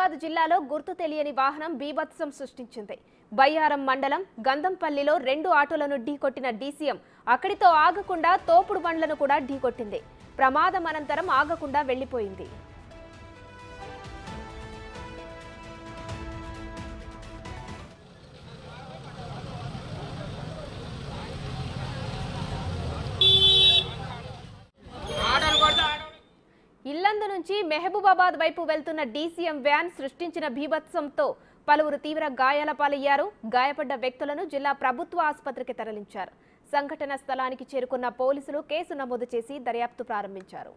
మహబూబాబాద్ జిల్లాలో గుర్తు తెలియని వాహనం బీభత్సం సృష్టించింది. బయ్యారం మండలం గంధంపల్లిలో 2 ఆటోలను ఢీకొట్టిన డీసీఎం అక్కడితో ఆగకుండా తోపుడు బండ్లను కూడా ఢీకొట్టింది. ప్రమాదం అనంతరం ఆగకుండా వెళ్లిపోయింది. ఇల్లందు నుంచి మహబూబాబాద్ వైపు వెళ్తున్న డీసీఎం వ్యాన్ సృష్టించిన బీభత్సంతో పలువురు తీవ్ర గాయాల పాలయ్యారు. గాయపడ్డ వ్యక్తులను జిల్లా ప్రభుత్వ ఆసుపత్రికి తరలించారు. సంఘటన స్థలానికి చేరుకున్న పోలీసులు కేసు నమోదు చేసి దర్యాప్తు ప్రారంభించారు.